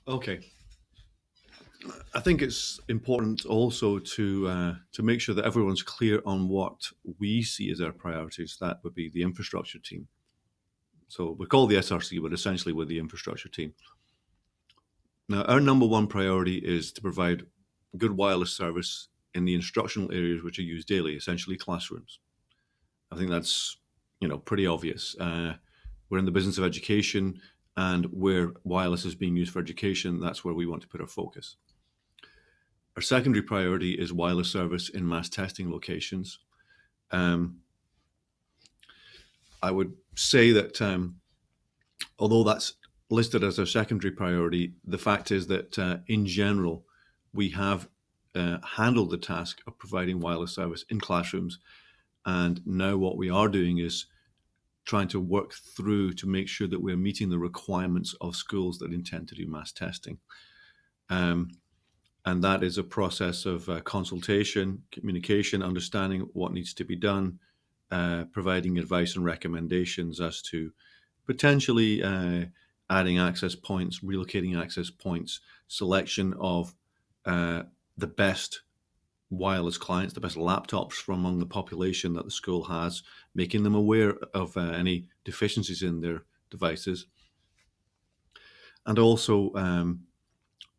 Okay. I think it's important also to make sure that everyone's clear on what we see as our priorities. That would be the infrastructure team. So we call the SRC, but essentially we're the infrastructure team. Now, our number one priority is to provide good wireless service in the instructional areas which are used daily, essentially classrooms. I think that's pretty obvious. We're in the business of education, and where wireless is being used for education, that's where we want to put our focus. Our secondary priority is wireless service in mass testing locations. Um, I would say that although that's listed as our secondary priority, the fact is that in general, we have handled the task of providing wireless service in classrooms. And now what we are doing is trying to work through to make sure that we're meeting the requirements of schools that intend to do mass testing. Um, and that is a process of consultation, communication, understanding what needs to be done, providing advice and recommendations as to potentially adding access points, relocating access points, selection of the best wireless clients, the best laptops from among the population that the school has, making them aware of any deficiencies in their devices, and also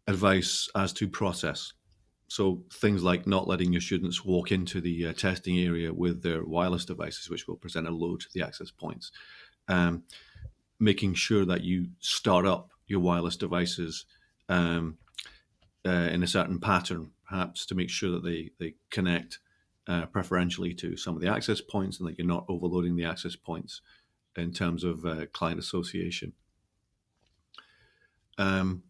advice as to process. So things like not letting your students walk into the testing area with their wireless devices, which will present a load to the access points. Um, Making sure that you start up your wireless devices in a certain pattern, perhaps to make sure that they connect preferentially to some of the access points and that you're not overloading the access points in terms of client association. Um,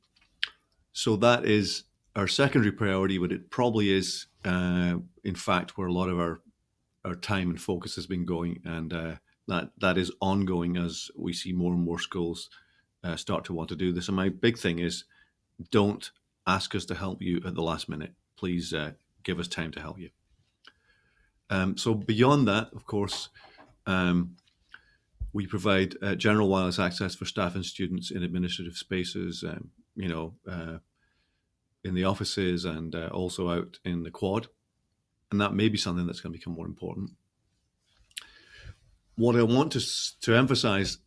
so that is our secondary priority, but it probably is, in fact, where a lot of our time and focus has been going, and that is ongoing as we see more and more schools start to want to do this. And my big thing is, don't ask us to help you at the last minute. Please give us time to help you. So beyond that, of course, um, we provide general wireless access for staff and students in administrative spaces, in the offices and also out in the quad. And that may be something that's going to become more important. What I want to emphasize,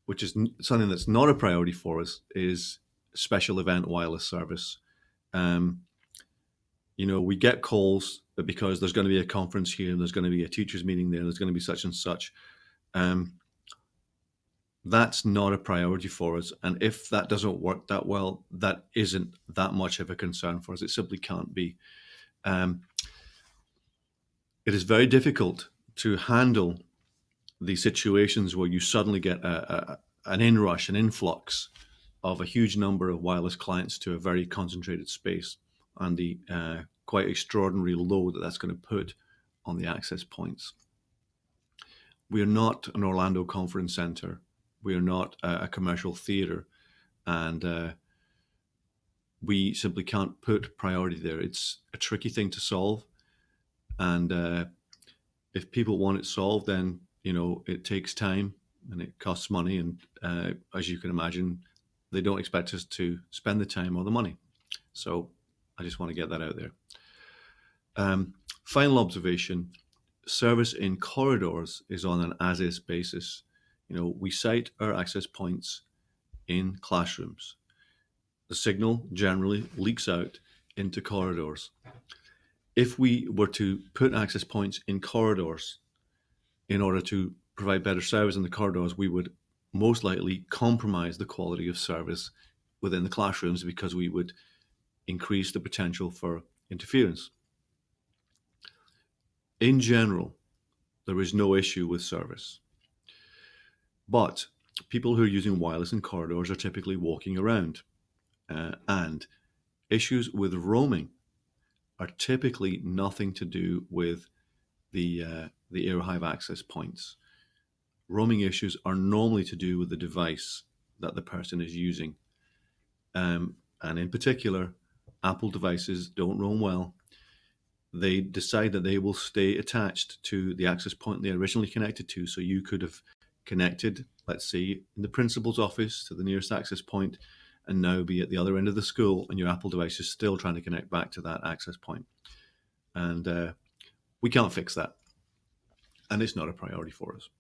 which is something that's not a priority for us, is special event wireless service. Um, we get calls because there's going to be a conference here, there's going to be a teachers meeting there's going to be such and such. That's not a priority for us. And if that doesn't work that well, that isn't that much of a concern for us. It simply can't be. It is very difficult to handle the situations where you suddenly get an inrush, an influx of a huge number of wireless clients to a very concentrated space, and the quite extraordinary load that that's going to put on the access points. We are not an Orlando conference center. We are not a commercial theater, and we simply can't put priority there. It's a tricky thing to solve, and if people want it solved, then it takes time and it costs money, and as you can imagine, they don't expect us to spend the time or the money. So I just want to get that out there. Final observation: service in corridors is on an as-is basis. We site our access points in classrooms. The signal generally leaks out into corridors. If we were to put access points in corridors in order to provide better service in the corridors, we would most likely compromise the quality of service within the classrooms because we would increase the potential for interference. In general, there is no issue with service. But people who are using wireless in corridors are typically walking around. And issues with roaming are typically nothing to do with the AirHive access points. Roaming issues are normally to do with the device that the person is using. And in particular, Apple devices don't roam well. They decide that they will stay attached to the access point they originally connected to. So you could have connected, let's say, in the principal's office to the nearest access point, and now be at the other end of the school and your Apple device is still trying to connect back to that access point. And we can't fix that. And it's not a priority for us.